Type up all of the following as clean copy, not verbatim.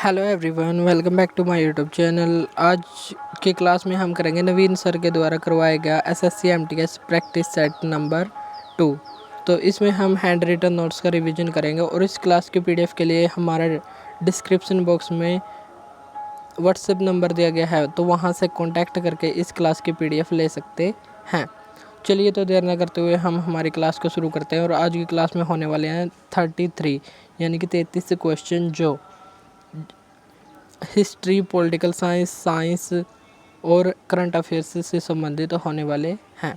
Hello everyone, welcome back to my YouTube channel. आज की class में हम करेंगे नवीन सर के द्वारा करवाया गया SSC MTS practice set number 2। तो इसमें हम हैंड रिटन नोट्स का रिवीजन करेंगे और इस क्लास की पीडीएफ के लिए हमारा डिस्क्रिप्शन बॉक्स में व्हाट्सएप नंबर दिया गया है, तो वहां से कॉन्टैक्ट करके इस क्लास की पीडीएफ ले सकते हैं। चलिए तो देर न करते हुए हम हमारी क्लास को शुरू करते हैं। और आज की क्लास में होने वाले हैं 33 यानी कि 33 क्वेश्चन जो हिस्ट्री, पॉलिटिकल साइंस, साइंस और करंट अफेयर्स से संबंधित होने वाले हैं।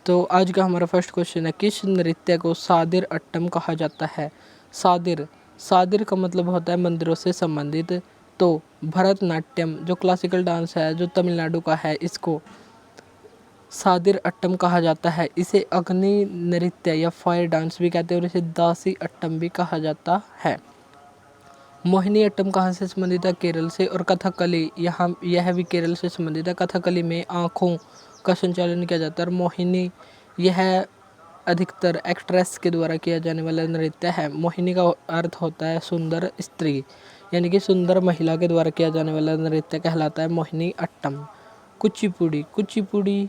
तो आज का हमारा फर्स्ट क्वेश्चन है, किस नृत्य को सादिर अट्टम कहा जाता है? सादिर का मतलब होता है मंदिरों से संबंधित। तो भरतनाट्यम जो क्लासिकल डांस है, जो तमिलनाडु का है, इसको सादिर अट्टम कहा जाता है। इसे अग्नि नृत्य या फायर डांस भी कहते हैं और इसे दासी अट्टम भी कहा जाता है। मोहिनी अट्टम कहाँ से संबंधित है? केरल से। और कथकली यह भी केरल से संबंधित है। कथकली में आँखों का संचालन किया जाता है। और मोहिनी यह अधिकतर एक्ट्रेस के द्वारा किया जाने वाला नृत्य है। मोहिनी का अर्थ होता है सुंदर स्त्री, यानी कि सुंदर महिला के द्वारा किया जाने वाला नृत्य कहलाता है मोहिनी अट्टम। कुचिपुड़ी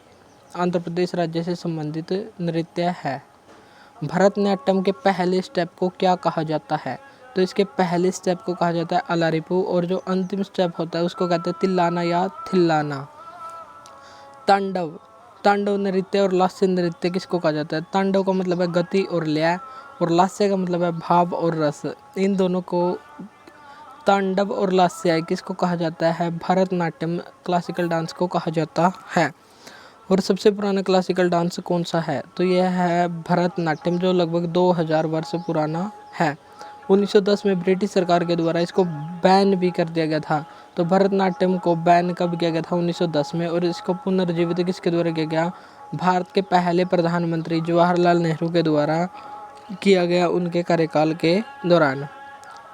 आंध्र प्रदेश राज्य से संबंधित नृत्य है। भरतनाट्यम के पहले स्टेप को क्या कहा जाता है? तो इसके पहले स्टेप को कहा जाता है अलारिपू और जो अंतिम स्टेप होता है उसको कहते हैं तिल्लाना या थिल्लाना। तांडव नृत्य और लास्य नृत्य किसको कहा जाता है? तांडव का मतलब है गति और लय और लास्य का मतलब है भाव और रस। इन दोनों को तांडव और लास्य किसको कहा जाता है? भरतनाट्यम क्लासिकल डांस को कहा जाता है। और सबसे पुराना क्लासिकल डांस कौन सा है? तो यह है भरतनाट्यम जो लगभग 2000 वर्ष पुराना है। 1910 में ब्रिटिश सरकार के द्वारा इसको बैन भी कर दिया गया था। तो भरतनाट्यम को बैन कब किया गया था? 1910 में। और इसको पुनर्जीवित किसके द्वारा किया गया? भारत के पहले प्रधानमंत्री जवाहरलाल नेहरू के द्वारा किया गया, उनके कार्यकाल के दौरान।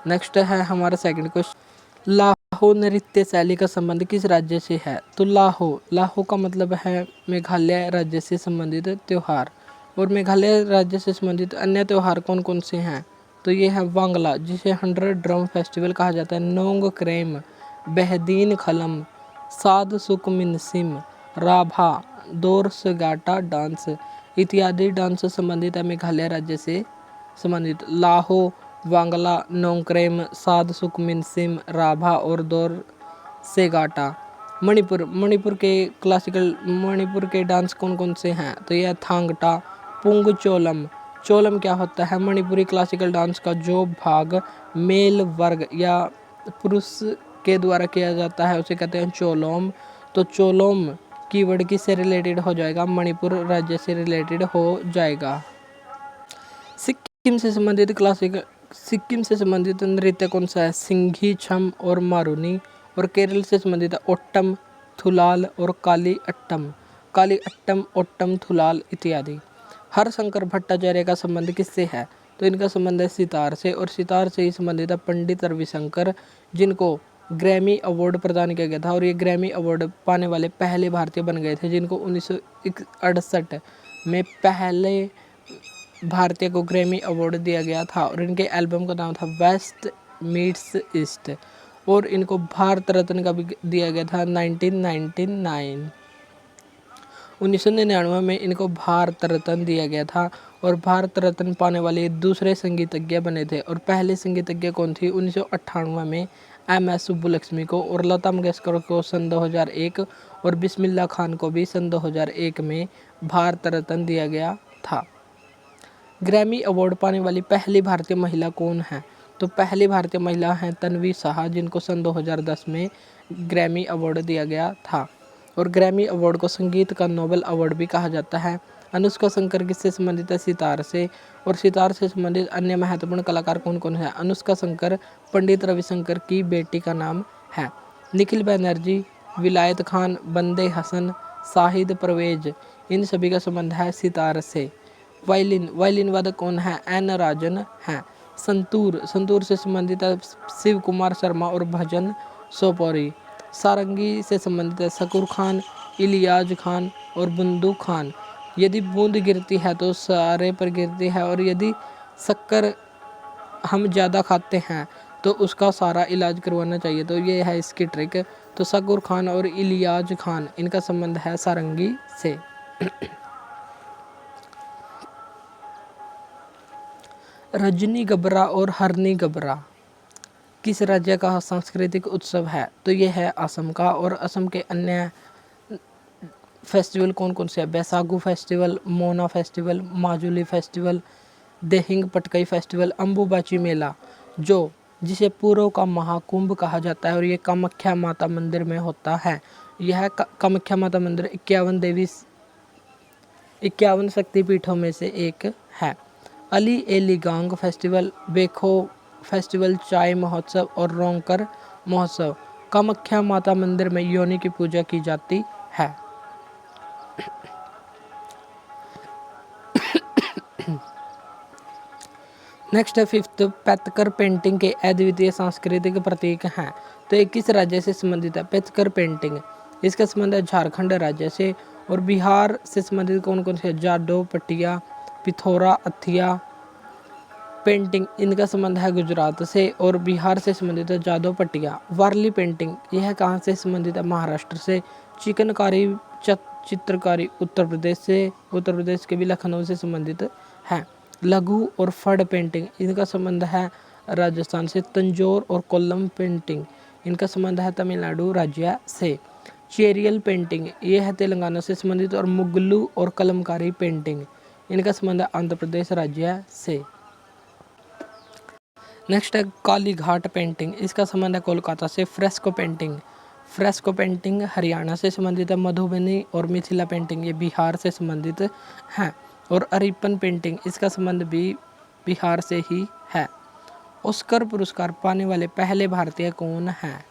नेक्स्ट है हमारा सेकंड क्वेश्चन, लाहो नृत्य शैली का संबंध किस राज्य से है? तो लाहो का मतलब है मेघालय राज्य से संबंधित त्यौहार। और मेघालय राज्य से संबंधित अन्य त्यौहार कौन कौन से हैं? तो ये है वांगला जिसे 100 ड्रम फेस्टिवल कहा जाता है, नोंग क्रेम, बेहदीन खलम, साद सुकमिनसिम, राभा, दोरसगाटा डांस इत्यादि डांस संबंधित है मेघालय राज्य से संबंधित। लाहो, वांगला, नोंगक्रेम, साद सुकमिनसिम, राभा और दोरसेगाटा। मणिपुर के डांस कौन कौन से हैं? तो यह थांगटा, पुंग चोलम क्या होता है? मणिपुरी क्लासिकल डांस का जो भाग मेल वर्ग या पुरुष के द्वारा किया जाता है उसे कहते हैं चोलोम। तो चोलोम कीवर्ड किससे रिलेटेड हो जाएगा? मणिपुर राज्य से रिलेटेड हो जाएगा। सिक्किम से संबंधित नृत्य कौन सा है? सिंघी, छम और मारूनी। और केरल से संबंधित ओट्टम, थुलाल और काली अट्टम, ओट्टम, थुलाल इत्यादि। हरशंकर भट्टाचार्य का संबंध किससे है? तो इनका संबंध है सितार से। और सितार से ही संबंधित है पंडित रविशंकर, जिनको ग्रैमी अवार्ड प्रदान किया गया था। और ये ग्रैमी अवार्ड पाने वाले पहले भारतीय बन गए थे, जिनको 1968 में पहले भारतीय को ग्रैमी अवार्ड दिया गया था। और इनके एल्बम का नाम था वेस्ट मीट्स ईस्ट। और इनको भारत रत्न का भी दिया गया था 1999। 1999 में इनको भारत रत्न दिया गया था। और भारत रत्न पाने वाले दूसरे संगीतज्ञ बने थे। और पहले संगीतज्ञ कौन थी? 1998 में MS सुब्बुलक्ष्मी को, और लता मंगेशकर को सन 2001, और बिस्मिल्लाह खान को भी सन 2001 में भारत रत्न दिया गया था। ग्रैमी अवार्ड पाने वाली पहली भारतीय महिला कौन है? तो पहली भारतीय महिला हैं तन्वी शाह, जिनको सन 2010 में ग्रैमी अवार्ड दिया गया था। और ग्रैमी अवार्ड को संगीत का नोबेल अवार्ड भी कहा जाता है। अनुष्का शंकर किससे संबंधित है? सितार से। और सितार से संबंधित अन्य महत्वपूर्ण कलाकार कौन कौन है? अनुष्का शंकर पंडित रविशंकर की बेटी का नाम है। निखिल बैनर्जी, विलायत खान, बंदे हसन, शाहिद परवेज, इन सभी का संबंध है सितार से। वायलिन वादक कौन है? एन राजन है। संतूर से संबंधित है शिव कुमार शर्मा और भजन सोपोरी। सारंगी से संबंधित है शकूर खान, इलियाज खान और बुंदू खान। यदि बूंद गिरती है तो सारे पर गिरती है, और यदि शक्कर हम ज़्यादा खाते हैं तो उसका सारा इलाज करवाना चाहिए। तो ये है इसकी ट्रिक। तो शकूर खान और इलियाज खान, इनका संबंध है सारंगी से। रजनी गबरा और हरनी गबरा किस राज्य का सांस्कृतिक उत्सव है? तो ये है असम का। और असम के अन्य फेस्टिवल कौन कौन से हैं? Baisagu festival, Mona festival, Majuli festival, Dehing Patkai festival, Ambubachi Mela, जो जिसे पूर्व का महाकुंभ कहा जाता है और ये कामाख्या माता मंदिर में होता है। यह कामाख्या माता मंदिर 51 शक्तिपीठों में से एक है। अली एलिगांग फेस्टिवल, बेखो फेस्टिवल, चाय महोत्सव और रोंकर महोत्सव कामाख्या माता मंदिर में योनि की पूजा की जाती है। नेक्स्ट है फिफ्थ, पैतकर पेंटिंग के अद्वितीय सांस्कृतिक प्रतीक हैं। तो ये किस राज्य से संबंधित है? पैतकर पेंटिंग, इसका संबंध है झारखंड राज्य से। और बिहार से संबंधित कौन कौन से? जाडो, पटिया, पिथौरा, अथिया पेंटिंग, इनका संबंध है गुजरात से। और बिहार से संबंधित है जादव पटिया। वारली पेंटिंग, यह कहाँ से संबंधित है? महाराष्ट्र से। चिकनकारी चित्रकारी उत्तर प्रदेश से, उत्तर प्रदेश के भी लखनऊ से संबंधित है। लघु और फड़ पेंटिंग, इनका संबंध है राजस्थान से। तंजौर और कोल्लम पेंटिंग, इनका संबंध है तमिलनाडु राज्य से। चेरियल पेंटिंग, ये है तेलंगाना से संबंधित। और मुगलू और कलमकारी पेंटिंग, इनका संबंध है आंध्र प्रदेश राज्य से। नेक्स्ट है काली घाट पेंटिंग, इसका संबंध है कोलकाता से। Fresco painting, fresco painting Haryana से संबंधित है। मधुबनी और मिथिला पेंटिंग, ये बिहार से संबंधित हैं। और अरिपन पेंटिंग, इसका संबंध भी बिहार से ही है। ऑस्कर पुरस्कार पाने वाले पहले भारतीय कौन हैं?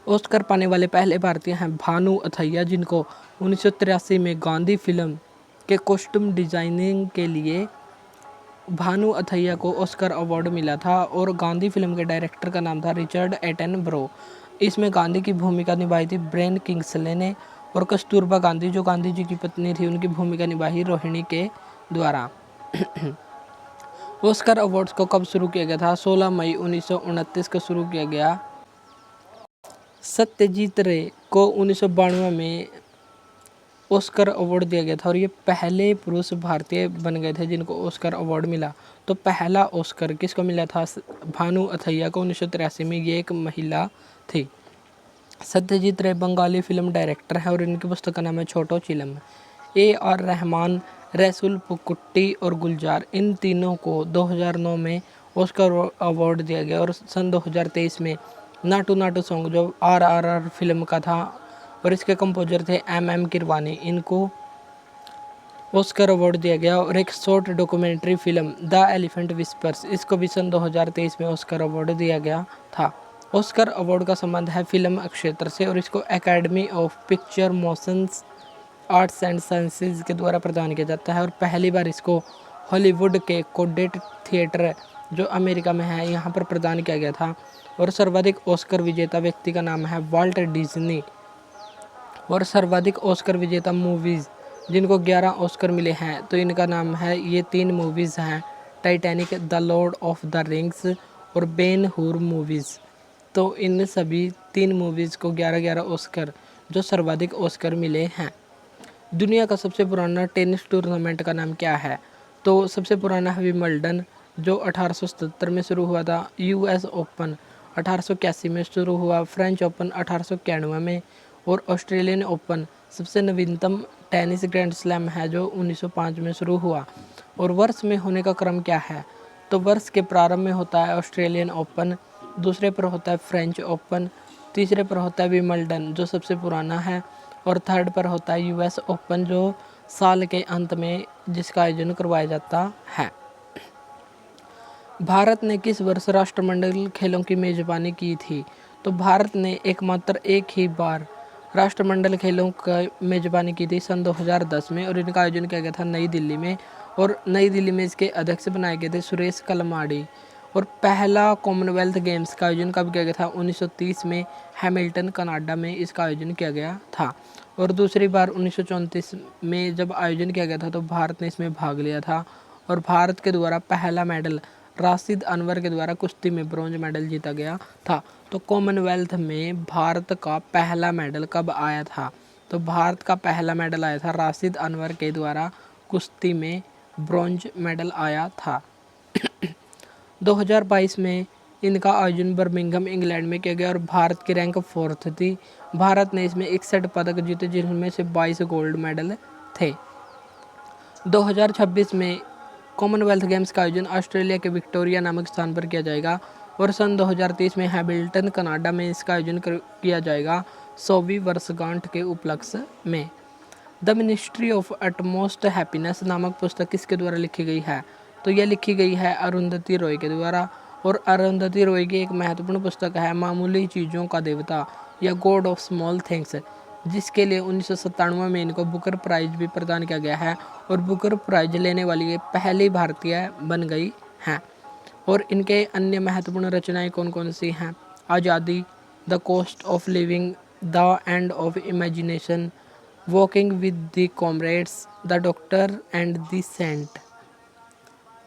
ऑस्कर पाने वाले पहले भारतीय हैं भानु अथैया, जिनको 1983 में गांधी फिल्म के कॉस्ट्यूम डिजाइनिंग के लिए भानु अथैया को ऑस्कर अवार्ड मिला था। और गांधी फिल्म के डायरेक्टर का नाम था रिचर्ड एटनबरो। इसमें गांधी की भूमिका निभाई थी ब्रेन किंग्सले ने। और कस्तूरबा गांधी, जो गांधी जी की पत्नी थी, उनकी भूमिका निभाई रोहिणी के द्वारा। ऑस्कर अवार्ड्स को कब शुरू किया गया था? 16 मई 1929 को शुरू किया गया। सत्यजीत रे को 1992 में ऑस्कर अवार्ड दिया गया था। और ये पहले पुरुष भारतीय बन गए थे जिनको ऑस्कर अवार्ड मिला। तो पहला ऑस्कर किसको मिला था? भानु अथैया को 1983 में। ये एक महिला थी। सत्यजीत रे बंगाली फिल्म डायरेक्टर है और इनकी पुस्तक का नाम है छोटो चिलम। AR रहमान, रसूल पुकुट्टी और गुलजार, इन तीनों को 2009 में ऑस्कर अवार्ड दिया गया। और सन 2023 में नाटू नाटू सॉन्ग, जो RRR फिल्म का था और इसके कंपोजर थे MM किरवानी, इनको ऑस्कर अवार्ड दिया गया। और एक short documentary film the elephant whispers, इसको भी सन 2023 में ऑस्कर अवार्ड दिया गया था। ऑस्कर अवार्ड का संबंध है फिल्म क्षेत्र से और इसको academy of picture motions arts and sciences के द्वारा प्रदान किया जाता है। और पहली बार इसको हॉलीवुड के कोडेट थिएटर, जो अमेरिका में है, यहाँ पर प्रदान किया गया था। और सर्वाधिक ऑस्कर विजेता व्यक्ति का नाम है वाल्ट डिज्नी। और सर्वाधिक ऑस्कर विजेता मूवीज़ जिनको 11 ऑस्कर मिले हैं, तो इनका नाम है, ये 3 मूवीज़ हैं, Titanic, the Lord of the rings और बेन हूर मूवीज़। तो इन सभी 3 मूवीज़ को 11-11 ऑस्कर, जो सर्वाधिक ऑस्कर मिले हैं। दुनिया का सबसे पुराना टेनिस टूर्नामेंट का नाम क्या है? तो सबसे पुराना है विंबलडन, जो 1877 में शुरू हुआ था। US ओपन 1881 में शुरू हुआ। फ्रेंच ओपन 1891 में। और ऑस्ट्रेलियन ओपन सबसे नवीनतम टेनिस ग्रैंड स्लैम है, जो 1905 में शुरू हुआ। और वर्ष में होने का क्रम क्या है? तो वर्ष के प्रारंभ में होता है ऑस्ट्रेलियन ओपन, दूसरे पर होता है फ्रेंच ओपन, तीसरे पर होता है विंबलडन, जो सबसे पुराना है, और थर्ड पर होता है US ओपन, जो साल के अंत में जिसका आयोजन करवाया जाता है। भारत ने किस वर्ष राष्ट्रमंडल खेलों की मेजबानी की थी? तो भारत ने एकमात्र एक ही बार राष्ट्रमंडल खेलों का मेजबानी की थी सन 2010 में। और इनका आयोजन किया गया था नई दिल्ली में। और नई दिल्ली में इसके अध्यक्ष बनाए गए थे सुरेश कलमाडी। और पहला कॉमनवेल्थ गेम्स का आयोजन कब किया गया था? 1930 में हैमिल्टन कनाडा में इसका आयोजन किया गया था। और दूसरी बार 1934 में जब आयोजन किया गया था, तो भारत ने इसमें भाग लिया था। और भारत के द्वारा पहला मेडल राशिद अनवर के द्वारा कुश्ती में ब्रॉन्ज मेडल जीता गया था। तो कॉमनवेल्थ में भारत का पहला मेडल कब आया था? तो भारत का पहला मेडल आया था राशिद अनवर के द्वारा कुश्ती में ब्रॉन्ज मेडल आया था। 2022 में इनका आयोजन बर्मिंघम इंग्लैंड में किया गया और भारत की रैंक 4th थी। भारत ने इसमें 61 पदक जीते जिनमें से 22 गोल्ड मेडल थे। 2026 में कॉमनवेल्थ गेम्स का आयोजन ऑस्ट्रेलिया के विक्टोरिया नामक स्थान पर किया जाएगा और सन 2030 में हैमिल्टन कनाडा में इसका आयोजन किया जाएगा 100वीं वर्षगांठ के उपलक्ष्य में। The ministry of utmost happiness नामक पुस्तक किसके द्वारा लिखी गई है? तो यह लिखी गई है अरुंधति रॉय के द्वारा और अरुंधति रॉय की एक महत्वपूर्ण पुस्तक है मामूली चीज़ों का देवता या गॉड ऑफ स्मॉल थिंग्स, जिसके लिए 1997 में इनको बुकर प्राइज भी प्रदान किया गया है और बुकर प्राइज लेने वाली ये पहली भारतीय बन गई हैं। और इनके अन्य महत्वपूर्ण रचनाएं कौन कौन सी हैं? Azadi, the cost of living, the end of imagination, walking with the comrades, the doctor and the saint,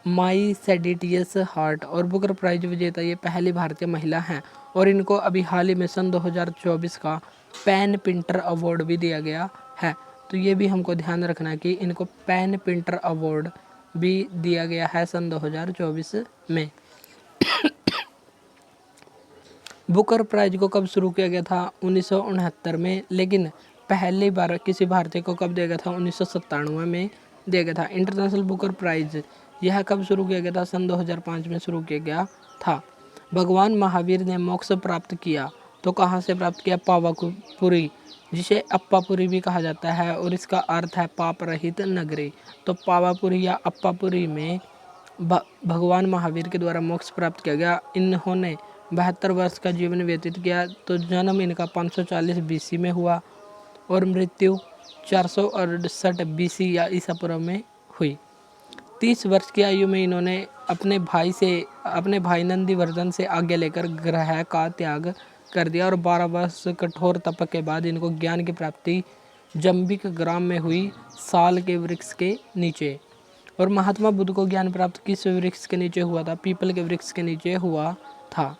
my seditious heart. और बुकर प्राइज विजेता ये पहली भारतीय महिला हैं और इनको अभी हाल ही में सन 2024 का पेन पिंटर अवार्ड भी दिया गया है। तो ये भी हमको ध्यान रखना है कि इनको पेन पिंटर अवार्ड भी दिया गया है सन 2024 में। बुकर प्राइज को कब शुरू किया गया था? 1969 में, लेकिन पहली बार किसी भारतीय को कब दिया गया था? 1997 में दिया गया था। इंटरनेशनल बुकर प्राइज यह कब शुरू किया गया था? सन 2005 में शुरू किया गया था। भगवान महावीर ने मोक्ष प्राप्त किया तो कहाँ से प्राप्त किया? पावापुरी, जिसे अप्पापुरी भी कहा जाता है और इसका अर्थ है पाप रहित नगरी। तो पावापुरी या अप्पापुरी में भगवान महावीर के द्वारा मोक्ष प्राप्त किया गया। इन्होंने 72 वर्ष का जीवन व्यतीत किया। तो जन्म इनका 540 BC में हुआ और मृत्यु 468 BC या ईसा पूर्व में हुई। 30 वर्ष की आयु में इन्होंने अपने भाई नंदीवर्धन से आज्ञा लेकर ग्रह का त्याग कर दिया और 12 वर्ष कठोर तप के बाद इनको ज्ञान की प्राप्ति जंबिक ग्राम में हुई, साल के वृक्ष के नीचे। और महात्मा बुद्ध को ज्ञान प्राप्त किस वृक्ष के नीचे हुआ था? पीपल के वृक्ष के नीचे हुआ था।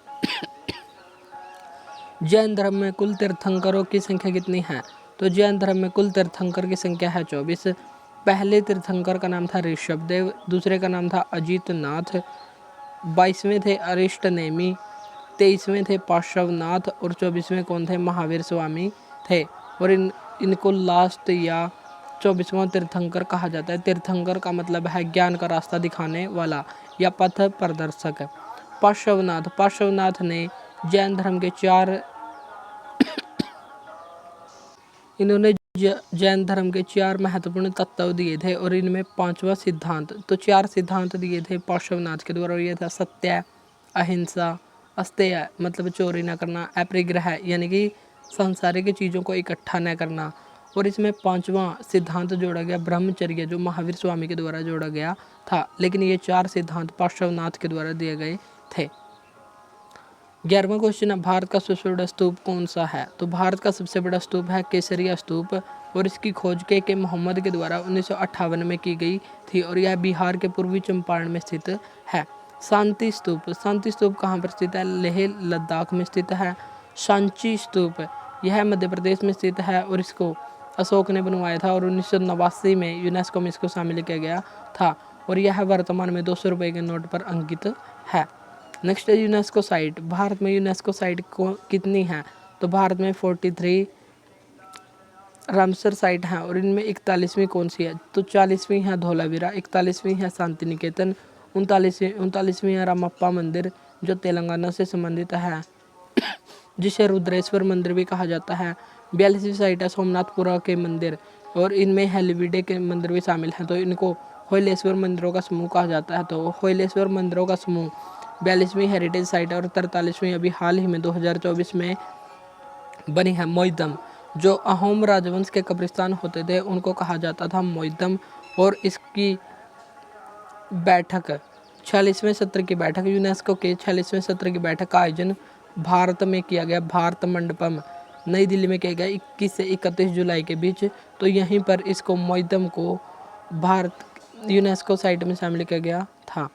जैन धर्म में कुल तीर्थंकरों की संख्या कितनी है? तो जैन धर्म में कुल तीर्थंकर की संख्या है 24। पहले तीर्थंकर का नाम था ऋषभदेव, दूसरे का नाम था अजितनाथ, 22वें थे अरिष्टनेमी, 23वें थे पार्श्वनाथ और 24वें कौन थे? महावीर स्वामी थे। और इनको लास्ट या 24वां तीर्थंकर कहा जाता है। तीर्थंकर का मतलब है ज्ञान का रास्ता दिखाने वाला या पथ प्रदर्शक। पार्श्वनाथ ने जैन धर्म के जैन धर्म के 4 महत्वपूर्ण तत्व दिए थे और इनमें 5वां सिद्धांत, तो 4 सिद्धांत दिए थे पार्श्वनाथ के द्वारा। ये था सत्य, अहिंसा, अस्तेय मतलब चोरी न करना, अपरिग्रह यानी कि सांसारिक चीज़ों को इकट्ठा न करना, और इसमें 5वां सिद्धांत जोड़ा गया ब्रह्मचर्य, जो महावीर स्वामी के द्वारा जोड़ा गया था। लेकिन ये 4 सिद्धांत पार्श्वनाथ के द्वारा दिए गए थे। 11वां क्वेश्चन है, भारत का सबसे बड़ा स्तूप कौन सा है? तो भारत का सबसे बड़ा स्तूप है केसरिया स्तूप और इसकी खोज के मोहम्मद के द्वारा 1958 में की गई थी और यह बिहार के पूर्वी चंपारण में स्थित है। शांति स्तूप कहाँ पर स्थित है? लेह लद्दाख में स्थित है। सांची स्तूप यह मध्य प्रदेश में स्थित है और इसको अशोक ने बनवाया था और 1989 में यूनेस्को में इसको शामिल किया गया था और यह वर्तमान में 200 रुपये के नोट पर अंकित है। नेक्स्ट है यूनेस्को साइट। भारत में यूनेस्को साइट कितनी है? तो भारत में 43 रामसर साइट हैं और इनमें 41वीं कौन सी है? तो 40वीं है धौलावीरा, 41वीं है शांति निकेतन, 39वीं है रामप्पा मंदिर जो तेलंगाना से संबंधित है, जिसे रुद्रेश्वर मंदिर भी कहा जाता है। 42वीं साइट है सोमनाथपुरा के मंदिर और इनमें हेलिविडे के मंदिर भी शामिल हैं, तो इनको होयलेश्वर मंदिरों का समूह कहा जाता है। तो होयलेश्वर मंदिरों का समूह 42वीं हेरिटेज साइट है और 43वीं अभी हाल ही में 2024 में बनी है मोइदम। जो अहोम राजवंश के कब्रिस्तान होते थे उनको कहा जाता था मोइदम और इसकी बैठक 46वें सत्र की बैठक, यूनेस्को के 46वें सत्र की बैठक का आयोजन भारत में किया गया। भारत मंडपम नई दिल्ली में किया गया 21 से 31 जुलाई के बीच। तो यहीं पर इसको मोइदम को भारत यूनेस्को साइट में शामिल किया गया था।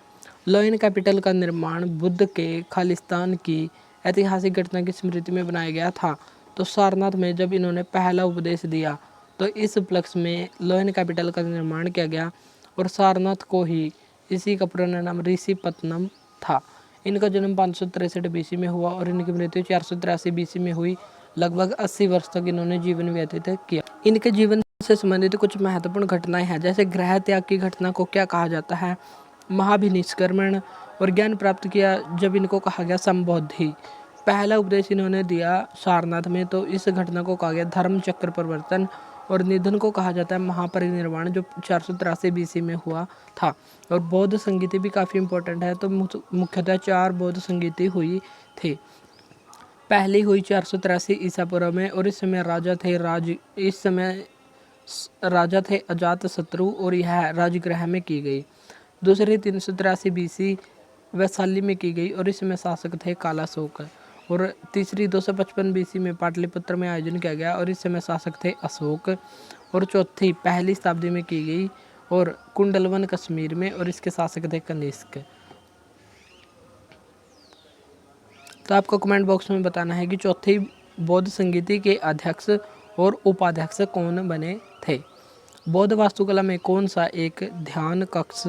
लोयन कैपिटल का निर्माण बुद्ध के खालिस्तान की ऐतिहासिक घटना की स्मृति में बनाया गया था। तो सारनाथ में जब इन्होंने पहला उपदेश दिया तो इस उपलक्ष्य में लोयन कैपिटल का निर्माण किया गया और सारनाथ को ही इसी का पुराना नाम ऋषिपत्तनम था। इनका जन्म 563 बीसी में हुआ और इनकी मृत्यु 483 बीसी में हुई। लगभग 80 वर्ष तक इन्होंने जीवन व्यतीत किया। इनके जीवन से संबंधित कुछ महत्वपूर्ण घटनाएं हैं, जैसे ग्रह त्याग की घटना को क्या कहा जाता है, महाभिनिष्क्रमण और ज्ञान प्राप्त किया जब इनको कहा गया संबोधि। पहला उपदेश इन्होंने दिया सारनाथ में, तो इस घटना को कहा गया धर्म चक्र परिवर्तन और निधन को कहा जाता है महापरिनिर्वाण, जो 483 बीसी में हुआ था। और बौद्ध संगीति भी काफ़ी इंपॉर्टेंट है, तो मुख्यतः 4 बौद्ध संगीति हुई थी। पहली हुई 483 ईसा पूर्व में और इस समय राजा थे अजात शत्रु और यह राजगृह में की गई। दूसरी 383 बीसी वैशाली में की गई और इसमें शासक थे कालाशोक। और तीसरी 255 बीसी में पाटलिपुत्र में आयोजन किया गया और इस समय शासक थे अशोक। और चौथी पहली शताब्दी में की गई और कुंडलवन कश्मीर में और इसके शासक थे कनिष्क। तो आपको कमेंट बॉक्स में बताना है कि चौथी बौद्ध संगीति के अध्यक्ष और उपाध्यक्ष कौन बने थे। बौद्ध वास्तुकला में कौन सा एक ध्यान कक्ष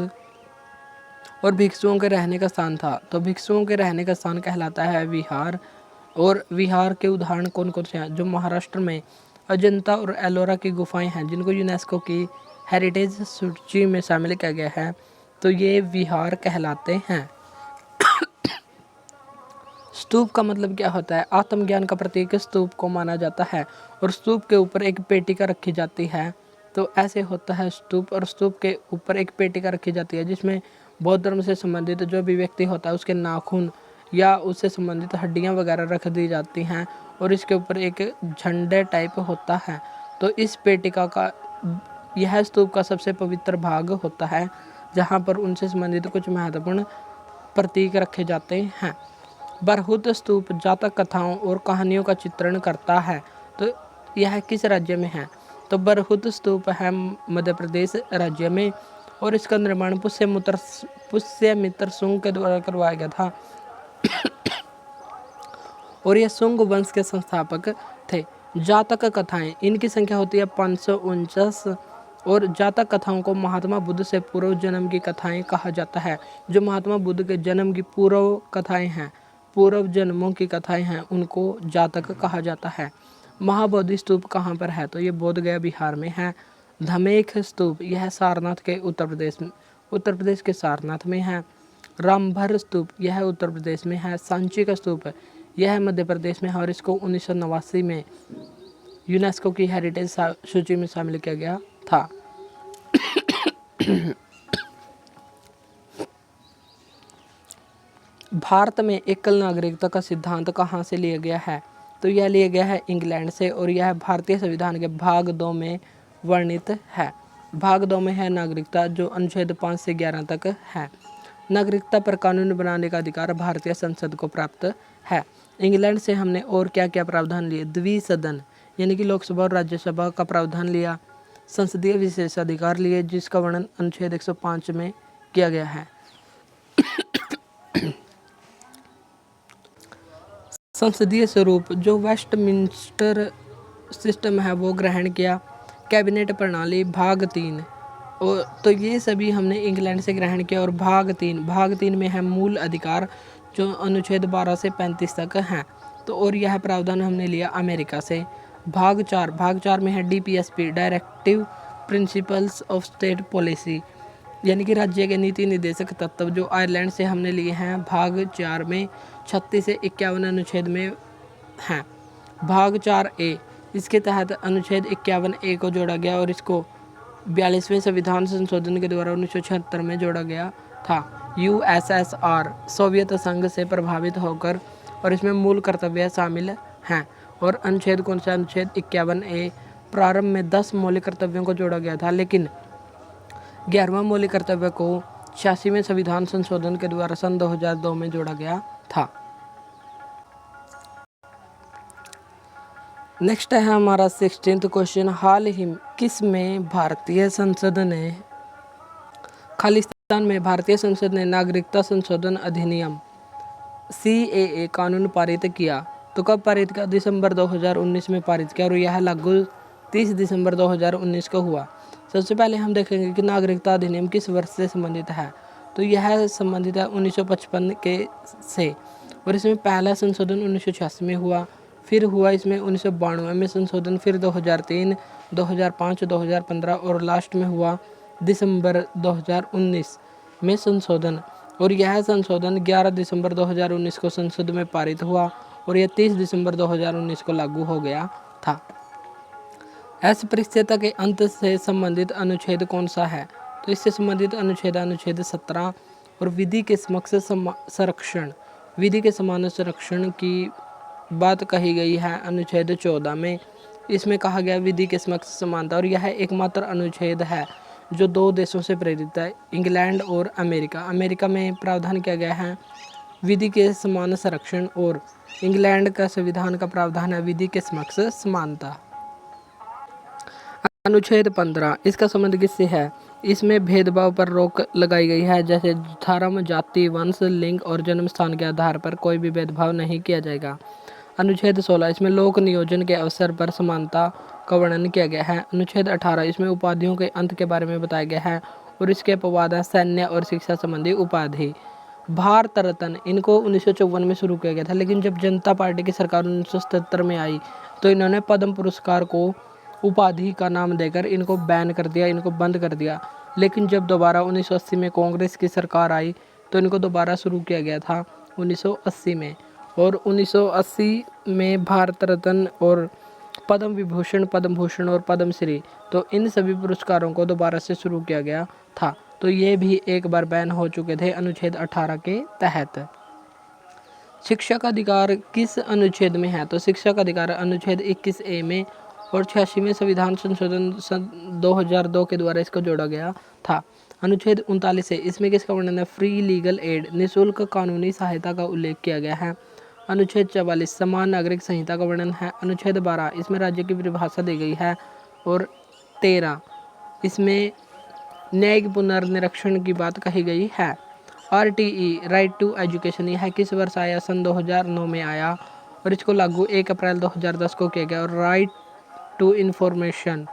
और भिक्षुओं के रहने का स्थान था। तो भिक्षुओं के रहने का स्थान कहलाता है विहार। और विहार के उदाहरण कौन कौन से हैं, जो महाराष्ट्र में अजंता और एलोरा की गुफाएं हैं जिनको यूनेस्को की हेरिटेज सूची में शामिल किया गया है, तो ये विहार कहलाते हैं। स्तूप का मतलब क्या होता है, आत्मज्ञान का प्रतीक स्तूप को माना जाता है और स्तूप के ऊपर एक पेटिका रखी जाती है। तो ऐसे होता है स्तूप, और स्तूप के ऊपर एक पेटिका रखी जाती है जिसमें बौद्ध धर्म से संबंधित जो भी व्यक्ति होता है उसके नाखून या उससे संबंधित हड्डियां वगैरह रख दी जाती हैं और इसके ऊपर एक झंडे टाइप होता है। तो इस पेटिका का यह स्तूप का सबसे पवित्र भाग होता है जहाँ पर उनसे संबंधित कुछ महत्वपूर्ण प्रतीक रखे जाते हैं। बरहुत स्तूप जातक कथाओं और कहानियों का चित्रण करता है। तो यह किस राज्य में है, तो बरहुत स्तूप है मध्य प्रदेश राज्य में और इसका निर्माण पुष्यमित्र शुंग के द्वारा करवाया गया था और यह शुंग वंश के संस्थापक थे। जातक कथाएं, इनकी संख्या होती है 549 और जातक कथाओं को महात्मा बुद्ध से पूर्व जन्म की कथाएं कहा जाता है। जो महात्मा बुद्ध के जन्म की पूर्व कथाएं हैं, पूर्व जन्मों की कथाएं हैं, उनको जातक कहा जाता है। महाबोधि स्तूप कहाँ पर है, तो ये बोधगया बिहार में है। धमेख स्तूप, यह सारनाथ के उत्तर प्रदेश के सारनाथ में है। रामभर स्तूप, यह उत्तर प्रदेश में है। सांची का स्तूप, यह मध्य प्रदेश में है और इसको 1989 में यूनेस्को की हेरिटेज सूची में शामिल किया गया था। भारत में एकल नागरिकता का सिद्धांत कहाँ से लिया गया है, तो यह लिया गया है इंग्लैंड से और यह भारतीय संविधान के भाग 2 में वर्णित है। भाग 2 में है नागरिकता, जो अनुच्छेद 5 से 11 तक है। नागरिकता पर कानून बनाने का अधिकार भारतीय संसद को प्राप्त है। इंग्लैंड से हमने और क्या क्या प्रावधान लिए, द्विसदन यानी कि लोकसभा और राज्यसभा का प्रावधान लिया। संसदीय विशेषाधिकार लिए जिसका वर्णन अनुच्छेद 105 में किया गया है। संसदीय स्वरूप, जो वेस्टमिंस्टर सिस्टम है वो ग्रहण किया। कैबिनेट प्रणाली भाग 3, और तो ये सभी हमने इंग्लैंड से ग्रहण किया। और भाग 3 में है मूल अधिकार, जो अनुच्छेद 12 से 35 तक हैं। तो और यह प्रावधान हमने लिया अमेरिका से। भाग 4 में है DPSP, directive principles of state policy, यानी कि राज्य के नीति निर्देशक तत्व, जो आयरलैंड से हमने लिए हैं। भाग 4 में 36 से 51 अनुच्छेद में हैं। भाग 4A, इसके तहत अनुच्छेद 51A को जोड़ा गया और इसको 42वें संविधान संशोधन के द्वारा 1976 में जोड़ा गया था। USSR सोवियत संघ से प्रभावित होकर, और इसमें मूल कर्तव्य शामिल हैं। और अनुच्छेद कौन सा, अनुच्छेद 51A। प्रारंभ में 10 मौलिक कर्तव्यों को जोड़ा गया था, लेकिन 11वां मौलिक कर्तव्य को 86वें संविधान संशोधन के द्वारा सन 2002 में जोड़ा गया था। नेक्स्ट है हमारा 16th क्वेश्चन, हाल ही किस में भारतीय संसद ने खालिस्तान में भारतीय संसद ने नागरिकता संशोधन अधिनियम CAA कानून पारित किया। तो कब पारित किया? दिसंबर 2019 में पारित किया और यह लागू 30 दिसंबर 2019 को हुआ। सबसे पहले हम देखेंगे कि नागरिकता अधिनियम किस वर्ष से संबंधित है। तो यह संबंधित है 1955 के से, और इसमें पहला संशोधन 1986 में हुआ, फिर हुआ इसमें 1992 में संशोधन, फिर 2003, 2005, 2015 और लास्ट में हुआ दिसंबर 2019 में संशोधन। और यह संशोधन 11 दिसंबर 2019 को संसद में पारित हुआ और यह 30 दिसंबर 2019 को लागू हो गया था। अस्पृश्यता के अंत से संबंधित अनुच्छेद कौन सा है? तो इससे संबंधित अनुच्छेद 17 और विधि के समक्ष संरक्षण, विधि के समान संरक्षण की बात कही गई है अनुच्छेद 14 में। इसमें कहा गया विधि के समक्ष समानता, और यह एकमात्र अनुच्छेद है जो 2 देशों से प्रेरित है, इंग्लैंड और अमेरिका। अमेरिका में प्रावधान किया गया है विधि के समान संरक्षण, और इंग्लैंड का संविधान का प्रावधान है विधि के समक्ष समानता। अनुच्छेद 15, इसका संबंध किससे है? इसमें भेदभाव पर रोक लगाई गई है, जैसे धर्म, जाति, वंश, लिंग और जन्म स्थान के आधार पर कोई भी भेदभाव नहीं किया जाएगा। अनुच्छेद 16, इसमें लोक नियोजन के अवसर पर समानता का वर्णन किया गया है। अनुच्छेद 18, इसमें उपाधियों के अंत के बारे में बताया गया है और इसके अपवाद हैं सैन्य और शिक्षा संबंधी उपाधि। भारत रत्न, इनको 1954 में शुरू किया गया था, लेकिन जब जनता पार्टी की सरकार 1977 में आई तो इन्होंने पद्म पुरस्कार को उपाधि का नाम देकर इनको बैन कर दिया, इनको बंद कर दिया। लेकिन जब दोबारा 1980 में कांग्रेस की सरकार आई तो इनको दोबारा शुरू किया गया था 1980 में, और 1980 में भारत रत्न और पद्म विभूषण, पद्म भूषण और पद्मश्री, तो इन सभी पुरस्कारों को दोबारा से शुरू किया गया था। तो ये भी एक बार बैन हो चुके थे अनुच्छेद 18 के तहत। शिक्षा का अधिकार किस अनुच्छेद में है? तो शिक्षा का अधिकार अनुच्छेद 21A में, और 86वें संविधान संशोधन 2002 के द्वारा इसको जोड़ा गया था। अनुच्छेद 39 है, इसमें किसका वर्णन है? फ्री लीगल एड, निःशुल्क कानूनी सहायता का उल्लेख किया गया है। अनुच्छेद 44, समान नागरिक संहिता का वर्णन है। अनुच्छेद 12, इसमें राज्य की परिभाषा दी गई है। और 13, इसमें न्यायिक पुनर्निरीक्षण की बात कही गई है। RTE, राइट टू एजुकेशन, यह किस वर्ष आया? सन 2009 में आया और इसको लागू 1 अप्रैल 2010 को किया गया। और राइट टू इन्फॉर्मेशन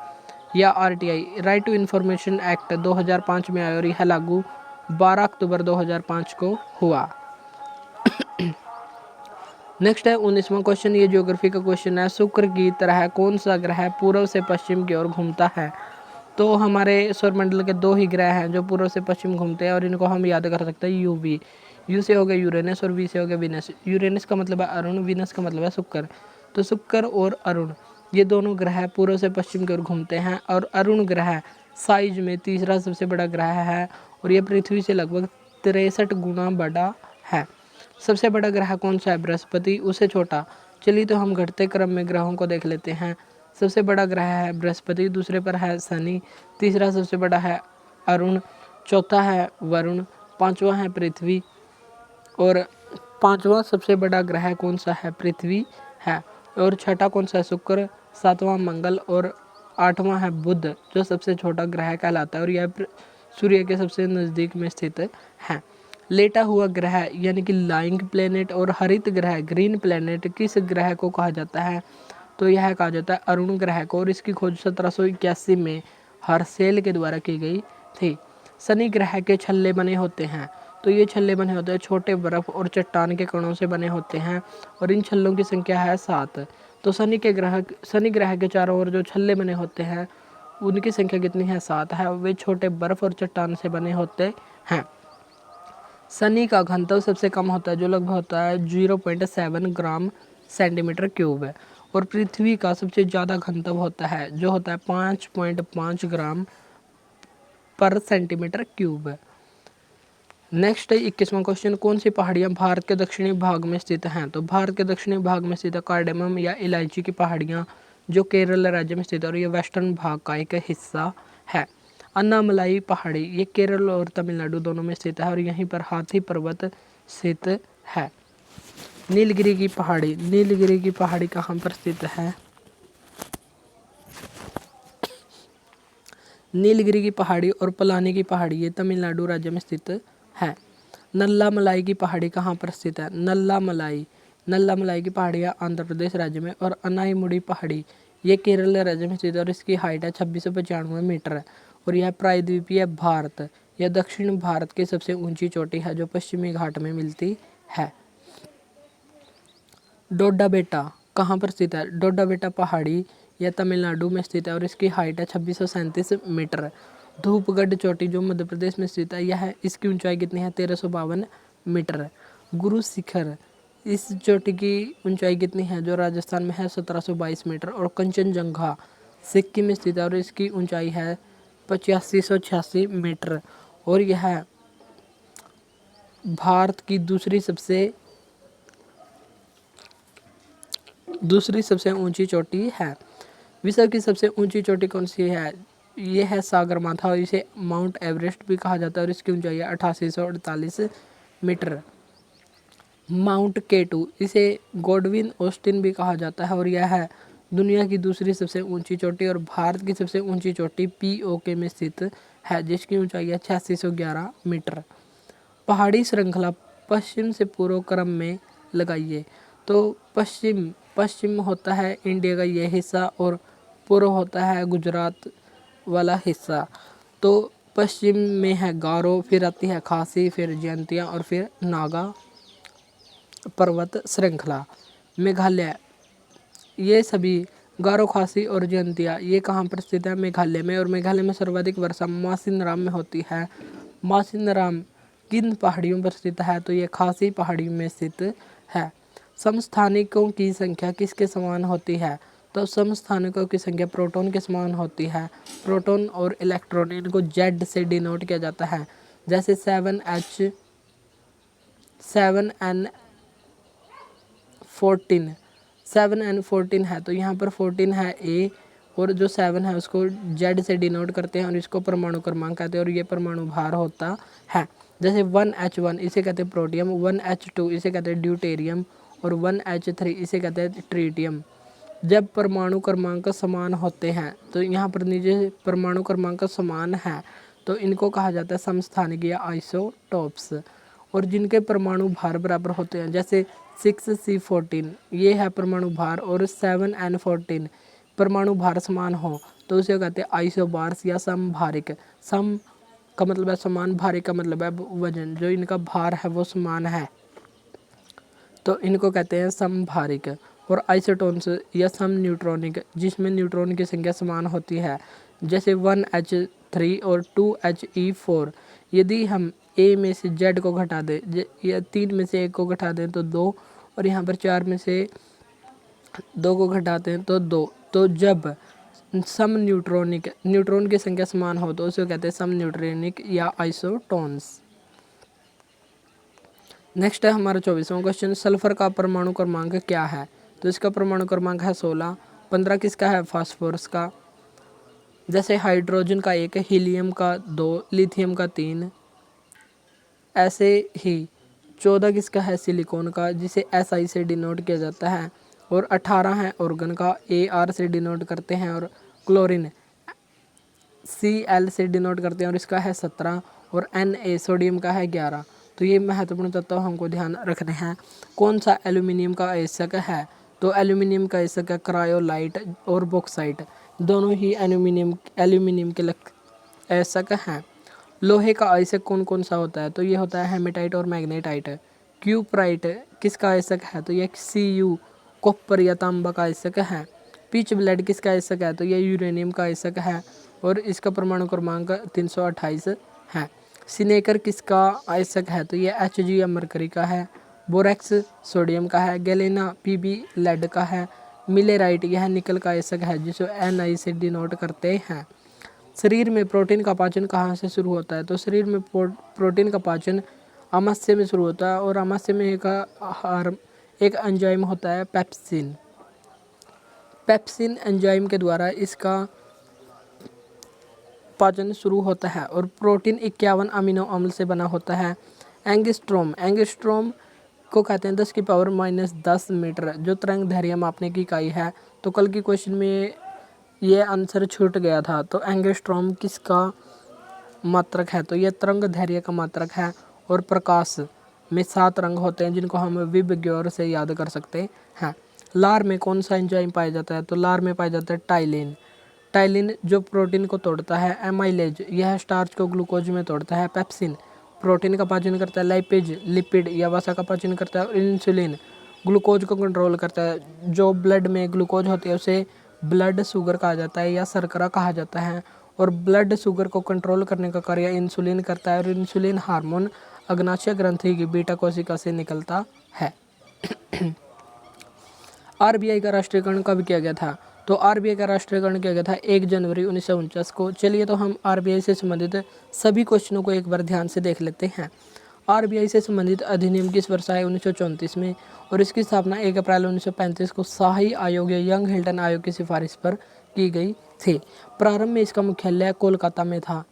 या RTI, right to information act 2005 में आया और यह लागू 12 अक्टूबर 2005 को हुआ। नेक्स्ट है 19वां क्वेश्चन, ये ज्योग्राफी का क्वेश्चन है। शुक्र की तरह कौन सा ग्रह पूर्व से पश्चिम की ओर घूमता है? तो हमारे सौरमंडल के 2 ही ग्रह हैं जो पूर्व से पश्चिम घूमते हैं, और इनको हम याद कर सकते हैं UV। यू से हो गया यूरेनस और वी से हो गया वीनस। यूरेनस का मतलब है अरुण, वीनस का मतलब है शुक्र। तो शुक्र और अरुण, ये दोनों ग्रह पूर्व से पश्चिम की ओर घूमते हैं, और अरुण ग्रह साइज में तीसरा सबसे बड़ा ग्रह है और ये पृथ्वी से लगभग 63 गुना बड़ा है। सबसे बड़ा ग्रह कौन सा है? बृहस्पति। उससे छोटा, चलिए तो हम घटते क्रम में ग्रहों को देख लेते हैं। सबसे बड़ा ग्रह है बृहस्पति, दूसरे पर है शनि, तीसरा सबसे बड़ा है अरुण, चौथा है वरुण, पांचवा है पृथ्वी, और पांचवा सबसे बड़ा ग्रह कौन सा है? पृथ्वी है। और छठा कौन सा है? शुक्र, सातवां मंगल, और आठवां है बुध जो सबसे छोटा ग्रह कहलाता है और यह सूर्य के सबसे नज़दीक में स्थित है। लेटा हुआ ग्रह यानी कि लाइंग प्लेनेट और हरित ग्रह ग्रीन प्लेनेट किस ग्रह को कहा जाता है? तो यह कहा जाता है अरुण ग्रह को, और इसकी खोज 1781 में हर्शेल के द्वारा की गई थी। शनि ग्रह के छल्ले बने होते हैं, तो ये छल्ले बने होते हैं छोटे बर्फ और चट्टान के कणों से बने होते हैं, और इन छल्लों की संख्या है 7। तो शनि ग्रह के चारों ओर जो छल्ले बने होते हैं उनकी संख्या कितनी है? 7 है। वे छोटे बर्फ और चट्टान से बने होते हैं। शनि का घनत्व सबसे कम होता है जो लगभग होता है 0.7 ग्राम सेंटीमीटर क्यूब है, और पृथ्वी का सबसे ज़्यादा घनत्व होता है जो होता है 5.5 ग्राम पर सेंटीमीटर क्यूब। नेक्स्ट है 21वां क्वेश्चन, कौन सी पहाड़ियाँ भारत के दक्षिणी भाग में स्थित हैं? तो भारत के दक्षिणी भाग में स्थित है कार्डेमम या इलायची की पहाड़ियाँ जो केरल राज्य में स्थित है और ये वेस्टर्न भाग का एक हिस्सा है। अन्नामलाई पहाड़ी, ये केरल और तमिलनाडु दोनों में स्थित है और यहीं पर हाथी पर्वत स्थित है। नीलगिरी की पहाड़ी, नीलगिरी की पहाड़ी कहाँ पर स्थित है? नीलगिरी की पहाड़ी और पलानी की पहाड़ी ये तमिलनाडु राज्य में स्थित है। नल्ला मलाई की पहाड़ी कहाँ पर स्थित है? नल्ला मलाई की पहाड़ियाँ आंध्र प्रदेश राज्य में, और अनाईमुड़ी पहाड़ी ये केरल राज्य में स्थित है और इसकी हाइट है 2695 मीटर है। और यह प्रायद्वीपीय भारत यह दक्षिण भारत की सबसे ऊंची चोटी है जो पश्चिमी घाट में मिलती है। डोडा बेटा कहाँ पर स्थित है? डोडा बेटा पहाड़ी यह तमिलनाडु में स्थित है और इसकी हाइट है 2637 मीटर। धूपगढ़ चोटी जो मध्य प्रदेश में स्थित है यह इसकी ऊंचाई कितनी है? 1352 मीटर। गुरु शिखर इस चोटी की ऊंचाई कितनी है? जो राजस्थान में है 1722 मीटर। और कंचनजंगा सिक्किम में स्थित है और इसकी ऊंचाई है 8586 मीटर। और यह भारत की दूसरी सबसे ऊंची चोटी है। विश्व की सबसे ऊंची चोटी कौन सी है? ये है सागरमाथा और इसे माउंट एवरेस्ट भी कहा जाता है और इसकी ऊंचाई है 8848 मीटर। माउंट केटू इसे गॉडविन ऑस्टिन भी कहा जाता है और यह है दुनिया की दूसरी सबसे ऊंची चोटी। और भारत की सबसे ऊंची चोटी पीओके में स्थित है जिसकी ऊंचाई है 8611 मीटर। पहाड़ी श्रृंखला पश्चिम से पूर्व क्रम में लगाइए। तो पश्चिम होता है इंडिया का यह हिस्सा और पूर्व होता है गुजरात वाला हिस्सा। तो पश्चिम में है गारो, फिर आती है खासी, फिर जयंतिया और फिर नागा पर्वत श्रृंखला। मेघालय ये सभी गारो, खासी और जयंतिया ये कहाँ पर स्थित है? मेघालय में। और मेघालय में सर्वाधिक वर्षा मासिनराम में होती है। मासिनराम किन पहाड़ियों पर स्थित है? तो ये खासी पहाड़ी में स्थित है। समस्थानिकों की संख्या किसके समान होती है? तो समस्थानिकों की संख्या प्रोटॉन के समान होती है। प्रोटॉन और इलेक्ट्रॉन इनको जेड से डिनोट किया जाता है। जैसे 7n14 है तो यहाँ पर 14 है ए, और जो 7 है उसको जेड से डिनोट करते हैं और इसको परमाणु क्रमांक कहते हैं और ये परमाणु भार होता है। जैसे 1H1 इसे कहते हैं प्रोटियम, 1H2 इसे कहते हैं ड्यूटेरियम और 1H3 इसे कहते हैं ट्रीटियम। जब परमाणु क्रमांक समान होते हैं तो यहाँ पर नीचे परमाणु क्रमांक समान है तो इनको कहा जाता है समस्थानिक या आइसोटोप्स। और जिनके परमाणु भार बराबर होते हैं जैसे 6C14 ये है परमाणु भार और 7N14 परमाणु भार समान हो तो उसे कहते हैं आइसोबार्स या समभारिक। सम का मतलब है समान, भारिक का मतलब है वजन, जो इनका भार है वो समान है तो इनको कहते हैं समभारिक। और आइसोटोन्स या सम न्यूट्रॉनिक जिसमें न्यूट्रॉन की संख्या समान होती है जैसे 1H3 और 2He4। यदि हम ए में से जेड को घटा दें या 3 में से 1 को घटा दें तो 2, और यहाँ पर 4 में से 2 को घटाते हैं तो 2। तो जब सम न्यूट्रॉन की संख्या समान हो तो उसे कहते हैं सम न्यूट्रॉनिक या आइसोटोन्स। नेक्स्ट है हमारा 24वां क्वेश्चन, सल्फर का परमाणु क्रमांक क्या है? तो इसका परमाणु क्रमांक है 16। 15 किसका है? फास्फोरस का। जैसे हाइड्रोजन का 1, हीलियम का 2, लिथियम का 3। ऐसे ही 14 किसका है? सिलिकॉन का, जिसे SI से डिनोट किया जाता है। और 18 है ऑर्गन का, AR से डिनोट करते हैं। और क्लोरीन Cl से डिनोट करते हैं और इसका है 17। और Na सोडियम का है 11। तो ये महत्वपूर्ण तत्व हमको ध्यान रखने हैं। कौन सा एल्यूमिनियम का आयस्क है? तो एल्यूमिनियम का आयस्क है क्रायोलाइट और बॉक्साइट, दोनों ही एल्यूमिनियम के आयस्क हैं। लोहे का आयस्क कौन कौन सा होता है? तो ये होता है हेमेटाइट और मैग्नेटाइट। क्यूप्राइट किसका आयस्क है? तो ये Cu कॉपर या तांबा का आयस्क है। पिच ब्लेड किसका आयस्क है? तो ये यूरेनियम का आयस्क है और इसका परमाणु क्रमांक 328 है। सिनेकर किसका आयस्क है? तो ये Hg या मरकरी का है। बोरेक्स सोडियम का है। गैलेना Pb लेड का है। मिलेराइट यह निकल का आयस्क है जिसे Ni से डिनोट करते हैं। शरीर में प्रोटीन का पाचन कहाँ से शुरू होता है? तो शरीर में प्रोटीन का पाचन आमाशय में शुरू होता है और आमाशय में एक एंजाइम होता है पेप्सिन। पेप्सिन एंजाइम के द्वारा इसका पाचन शुरू होता है। और प्रोटीन 51 अमीनो अम्ल से बना होता है। एंगस्ट्रोम को कहते हैं 10⁻⁻10 मीटर, जो तरंग दैर्घ्य मापने की इकाई है। तो कल की क्वेश्चन में ये आंसर छूट गया था। तो एंगस्ट्रॉम किसका मात्रक है? तो ये तरंग धैर्य का मात्रक है। और प्रकाश में 7 रंग होते हैं जिनको हम विबग्योर से याद कर सकते हैं। लार में कौन सा एंजाइम पाया जाता है? तो लार में पाया जाता है टाइलिन। टाइलिन जो प्रोटीन को तोड़ता है। एमाइलेज यह स्टार्च को ग्लूकोज में तोड़ता है। पेप्सिन प्रोटीन का पाचन करता है। लाइपेज लिपिड या वसा का पाचन करता है। और इंसुलिन ग्लूकोज को कंट्रोल करता है। जो ब्लड में ग्लूकोज होती है उसे ब्लड शुगर कहा जाता है या शर्करा कहा जाता है। और ब्लड शुगर को कंट्रोल करने का कार्य इंसुलिन करता है। और इंसुलिन हार्मोन अग्नाशय ग्रंथि की बीटा कोशिका से निकलता है। आरबीआई का राष्ट्रीयकरण कब किया गया था? तो आरबीआई का राष्ट्रीयकरण किया गया था 1 जनवरी 1949 को। चलिए तो हम आरबीआई से संबंधित सभी क्वेश्चनों को एक बार ध्यान से देख लेते हैं। आरबीआई से संबंधित अधिनियम किस वर्ष आए? 1934 में। और इसकी स्थापना 1 अप्रैल 1935 को शाही आयोग या यंग हिल्टन आयोग की सिफारिश पर की गई थी। प्रारंभ में इसका मुख्यालय कोलकाता में था,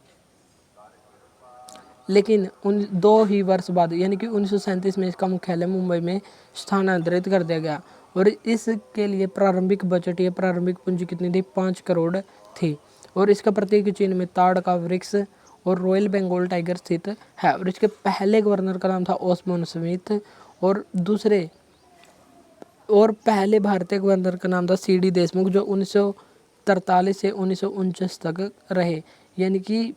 लेकिन 2 ही वर्ष बाद यानी कि 1937 में इसका मुख्यालय मुंबई में स्थानांतरित कर दिया गया। और इसके लिए प्रारंभिक बजट या प्रारंभिक पूंजी कितनी थी? 5 करोड़ थी। और इसका प्रतीक चिन्ह में ताड़ का वृक्ष और रॉयल बंगाल टाइगर स्थित है। और इसके पहले गवर्नर का नाम था ओस्मान स्मिथ। और पहले भारतीय गवर्नर का नाम था सीडी देशमुख, जो 1943 से 1949 तक रहे। यानी कि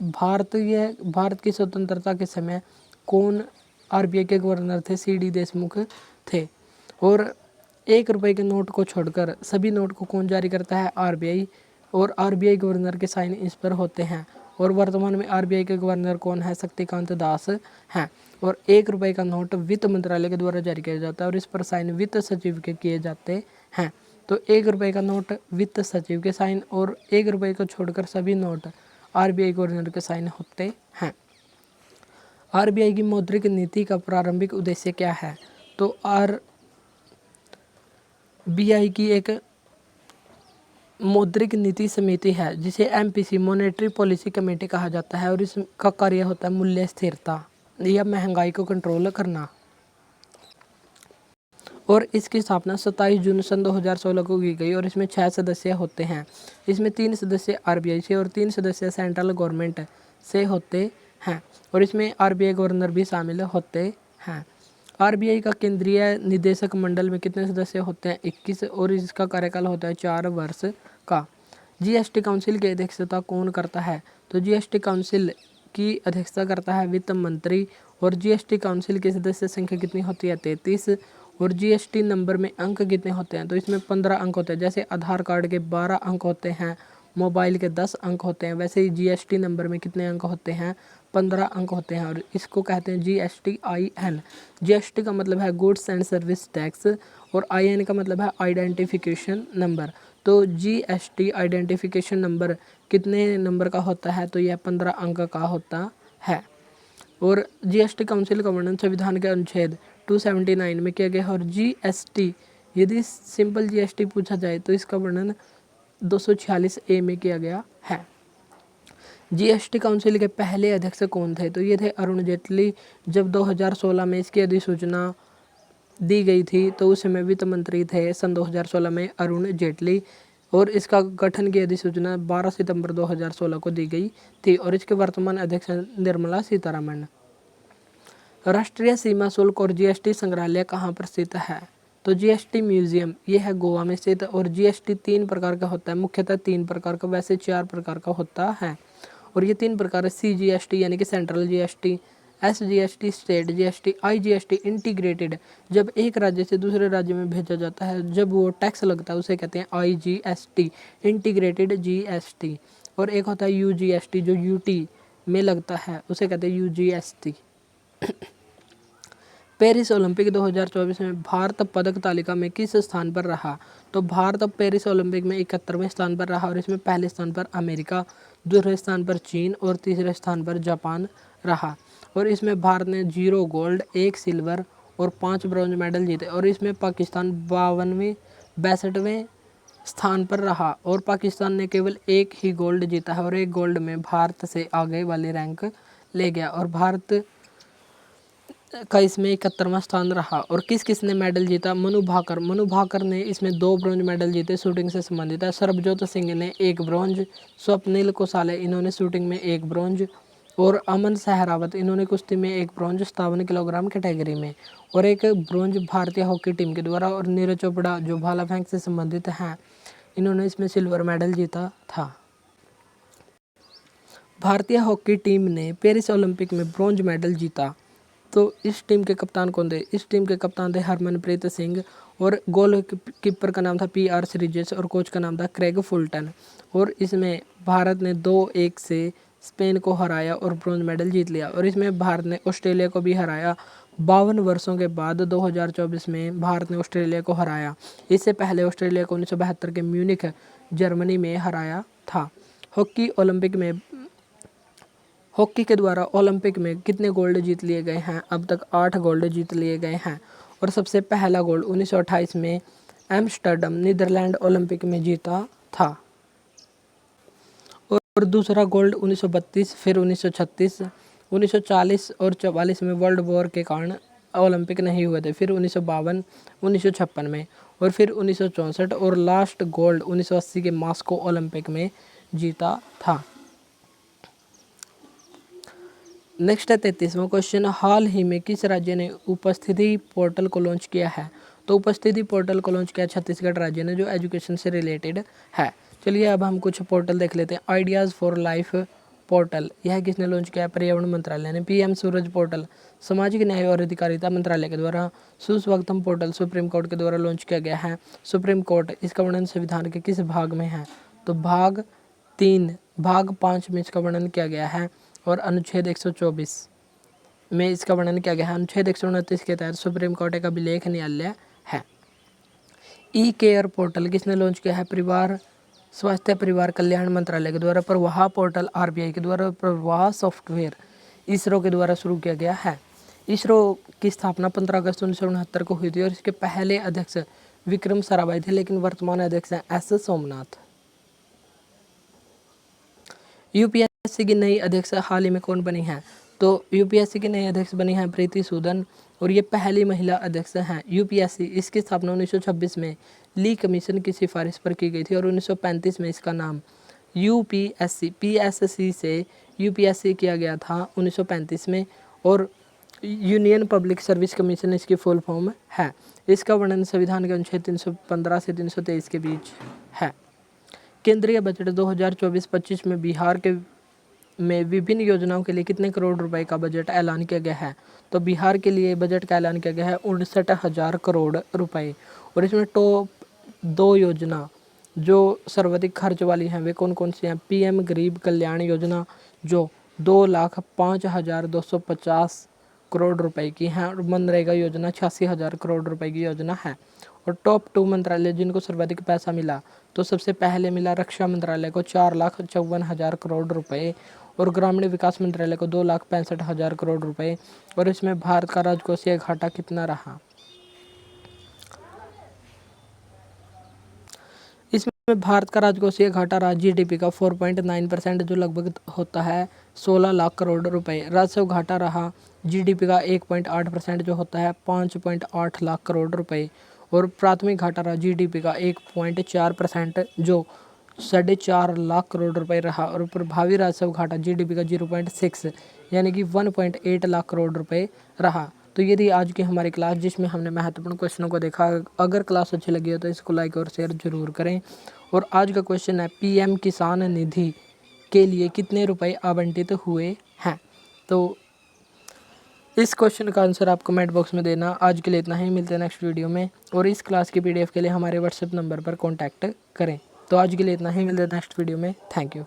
भारत की स्वतंत्रता के समय कौन आरबीआई के गवर्नर थे? सीडी देशमुख थे। और 1 रुपये के नोट को छोड़कर सभी नोट को कौन जारी करता है? आरबीआई। और आरबीआई गवर्नर के साइन इस पर होते हैं। और वर्तमान में आरबीआई के गवर्नर कौन है? शक्तिकांत दास हैं। और 1 रुपये का नोट वित्त मंत्रालय के द्वारा जारी किया जाता है और इस पर साइन वित्त सचिव के किए जाते हैं। तो 1 रुपये का नोट वित्त सचिव के साइन और 1 रुपये को छोड़कर सभी नोट आरबीआई गवर्नर के साइन होते हैं। आरबीआई की मौद्रिक नीति का प्रारंभिक उद्देश्य क्या है? तो आरबीआई की एक मौद्रिक नीति समिति है जिसे एमपीसी मॉनेटरी पॉलिसी कमेटी कहा जाता है। और इसका कार्य होता है मूल्य स्थिरता या महंगाई को कंट्रोल करना। और इसकी स्थापना 27 जून सन 2016 को की गई। और इसमें 6 सदस्य होते हैं। इसमें 3 सदस्य आरबीआई से और 3 सदस्य सेंट्रल गवर्नमेंट से होते हैं। और इसमें आरबीआई गवर्नर भी शामिल होते हैं। आरबीआई का केंद्रीय निदेशक मंडल में कितने सदस्य होते हैं? 21। और इसका कार्यकाल होता है 4 वर्ष का। जीएसटी काउंसिल की अध्यक्षता कौन करता है? तो जीएसटी काउंसिल की अध्यक्षता करता है वित्त मंत्री। और जीएसटी काउंसिल की सदस्य संख्या कितनी होती है? 33। और जीएसटी नंबर में अंक कितने होते हैं? तो इसमें 15 अंक होते हैं। जैसे आधार कार्ड के 12 अंक होते हैं, मोबाइल के 10 अंक होते हैं, वैसे ही जीएसटी नंबर में कितने अंक होते हैं? 15 अंक होते हैं। और इसको कहते हैं GSTIN। जीएसटी का मतलब है गुड्स एंड सर्विस टैक्स और IN का मतलब है आइडेंटिफिकेशन नंबर। तो जीएसटी आइडेंटिफिकेशन नंबर कितने नंबर का होता है? तो यह 15 अंक का होता है। और जीएसटी काउंसिल का वर्णन संविधान के अनुच्छेद 279 में किया गया है। और जीएसटी यदि सिंपल जीएसटी पूछा जाए तो इसका वर्णन 246A में किया गया है। जीएसटी काउंसिल के पहले अध्यक्ष कौन थे? तो ये थे अरुण जेटली। जब 2016 में इसकी अधिसूचना दी गई थी तो उस समय वित्त मंत्री थे सन 2016 में अरुण जेटली। और इसका गठन की अधिसूचना 12 सितंबर 2016 को दी गई थी। और इसके वर्तमान अध्यक्ष निर्मला सीतारमण। राष्ट्रीय सीमा शुल्क और जीएसटी संग्रहालय कहाँ पर स्थित है? तो जीएसटी म्यूजियम ये है गोवा में स्थित। और जीएसटी 3 प्रकार का होता है, मुख्यतः 3 प्रकार का, वैसे 4 प्रकार का होता है। और ये 3 प्रकार है CGST यानी कि central GST, SGST state GST, IGST integrated जब एक राज्य से दूसरे राज्य में भेजा जाता है जब वो टैक्स लगता है उसे कहते हैं IGST इंटीग्रेटेड GST। और एक होता है UGST जो UT में लगता है उसे कहते हैं UGST। पेरिस ओलंपिक 2024 में भारत पदक तालिका में किस स्थान पर रहा? तो भारत पेरिस ओलंपिक में 71वें स्थान पर रहा। और इसमें पहले स्थान पर अमेरिका, दूसरे स्थान पर चीन और तीसरे स्थान पर जापान रहा। और इसमें भारत ने 0 गोल्ड, 1 सिल्वर और 5 ब्रॉन्ज मेडल जीते। और इसमें पाकिस्तान 62वें स्थान पर रहा। और पाकिस्तान ने केवल 1 ही गोल्ड जीता है और 1 गोल्ड में भारत से आगे वाले रैंक ले गया। और भारत का इसमें 71वां स्थान रहा। और किस किसने मेडल जीता? मनु भाकर ने इसमें 2 ब्रॉन्ज मेडल जीते, शूटिंग से संबंधित है। सरबजोत सिंह ने 1 ब्रॉन्ज, स्वप्निल कोसाले इन्होंने शूटिंग में 1 ब्रॉन्ज, और अमन सहरावत इन्होंने कुश्ती में 1 ब्रॉन्ज 57 किलोग्राम कैटेगरी में, और 1 ब्रॉन्ज भारतीय हॉकी टीम के द्वारा। और नीरज चोपड़ा जो भाला फेंक से संबंधित हैं, इन्होंने इसमें सिल्वर मेडल जीता था। भारतीय हॉकी टीम ने पेरिस ओलंपिक में ब्रॉन्ज मेडल जीता। तो इस टीम के कप्तान कौन थे? इस टीम के कप्तान थे हरमनप्रीत सिंह, और गोल कीपर का नाम था PR श्रीजेश, और कोच का नाम था क्रेग फुलटन। और इसमें भारत ने 2-1 से स्पेन को हराया और ब्रॉन्ज मेडल जीत लिया। और इसमें भारत ने ऑस्ट्रेलिया को भी हराया। 52 वर्षों के बाद 2024 में भारत ने ऑस्ट्रेलिया को हराया। इससे पहले ऑस्ट्रेलिया को 1972 के म्यूनिख जर्मनी में हराया था। हॉकी के द्वारा ओलंपिक में कितने गोल्ड जीत लिए गए हैं? अब तक 8 गोल्ड जीत लिए गए हैं। और सबसे पहला गोल्ड 1928 में एम्स्टर्डम नीदरलैंड ओलंपिक में जीता था। और दूसरा गोल्ड 1932, फिर 1936, 1940 और 44 में वर्ल्ड वॉर के कारण ओलंपिक नहीं हुए थे। फिर 1952, 1956 में, और फिर 1964, और लास्ट गोल्ड 1980 के मॉस्को ओलंपिक में जीता था। नेक्स्ट है 33वां क्वेश्चन, हाल ही में किस राज्य ने उपस्थिति पोर्टल को लॉन्च किया है? तो उपस्थिति पोर्टल को लॉन्च किया छत्तीसगढ़ राज्य ने, जो एजुकेशन से रिलेटेड है। चलिए अब हम कुछ पोर्टल देख लेते हैं। आइडियाज़ फॉर लाइफ पोर्टल, यह किसने लॉन्च किया है? पर्यावरण मंत्रालय ने। PM सूरज पोर्टल सामाजिक न्याय और अधिकारिता मंत्रालय के द्वारा। सुस्वागतम पोर्टल सुप्रीम कोर्ट के द्वारा लॉन्च किया गया है। सुप्रीम कोर्ट इसका वर्णन संविधान के किस भाग में है? तो भाग 3 भाग 5 में इसका वर्णन किया गया है, और अनुच्छेद 124 में इसका वर्णन किया गया है। अनुच्छेद 129 के तहत सुप्रीम कोर्ट एक अभिलेख न्यायालय है। ई-केयर पोर्टल किसने लॉन्च किया है? परिवार स्वास्थ्य परिवार कल्याण मंत्रालय के द्वारा। प्रवाह पोर्टल RBI के द्वारा। प्रवाह सॉफ्टवेयर इसरो के द्वारा शुरू किया गया है। इसरो की स्थापना 15 अगस्त 1969 को हुई थी, और इसके पहले अध्यक्ष विक्रम साराभाई थे, लेकिन वर्तमान अध्यक्ष हैं S सोमनाथ। UPSC की नई अध्यक्ष हाल ही में कौन बनी है? तो UPSC की नई अध्यक्ष बनी है प्रीति सूदन, और ये पहली महिला अध्यक्ष हैं UPSC। इसकी स्थापना 1926 में ली कमीशन की सिफारिश पर की गई थी, और 1935 में इसका नाम PSC से UPSC किया गया था 1935 में, और यूनियन पब्लिक सर्विस कमीशन इसकी फुल फॉर्म है। इसका वर्णन संविधान के अनुच्छेद 315 से 323 के बीच है। केंद्रीय बजट 2024-25 में बिहार में विभिन्न योजनाओं के लिए कितने करोड़ रुपए का बजट ऐलान किया गया है? तो बिहार के लिए बजट का ऐलान किया गया है 59,000 करोड़ रुपए। और इसमें टॉप 2 योजना जो सर्वाधिक खर्च वाली हैं वे कौन कौन सी हैं? PM गरीब कल्याण योजना जो 2,05,250 करोड़ रुपए की हैं, और मनरेगा योजना 86,000 करोड़ रुपए की योजना है। और टॉप 2 मंत्रालय जिनको सर्वाधिक पैसा मिला, तो सबसे पहले मिला रक्षा मंत्रालय को 4,54,000 करोड़ रुपए, और ग्रामीण विकास मंत्रालय को 2,65,000 करोड़ रुपए। और इसमें भारत का राजकोषीय घाटा कितना रहा? इसमें भारत का राजकोषीय घाटा रहा GDP का 4.9%, जो लगभग होता है 16 लाख करोड़ रुपए। राजस्व घाटा रहा GDP का 1.8%, जो होता है 5.8 लाख करोड़ रुपए। और प्राथमिक घाटा रहा GDP का 1.4%, जो 4.5 लाख करोड़ रुपए रहा। और प्रभावी राजस्व घाटा GDP का 0.6 यानी कि 1.8 लाख करोड़ रुपए रहा। तो ये थी आज की हमारी क्लास, जिसमें हमने महत्वपूर्ण क्वेश्चनों को देखा। अगर क्लास अच्छी लगी हो तो इसको लाइक और शेयर जरूर करें। और आज का क्वेश्चन है PM किसान निधि के लिए कितने रुपए आवंटित हुए हैं? तो इस क्वेश्चन का आंसर आप कमेंट बॉक्स में देना। आज के लिए इतना ही, मिलते हैं नेक्स्ट वीडियो में। और इस क्लास की PDF के लिए हमारे WhatsApp नंबर पर कॉन्टैक्ट करें। तो आज के लिए इतना ही, मिलते हैं नेक्स्ट वीडियो में। Thank you.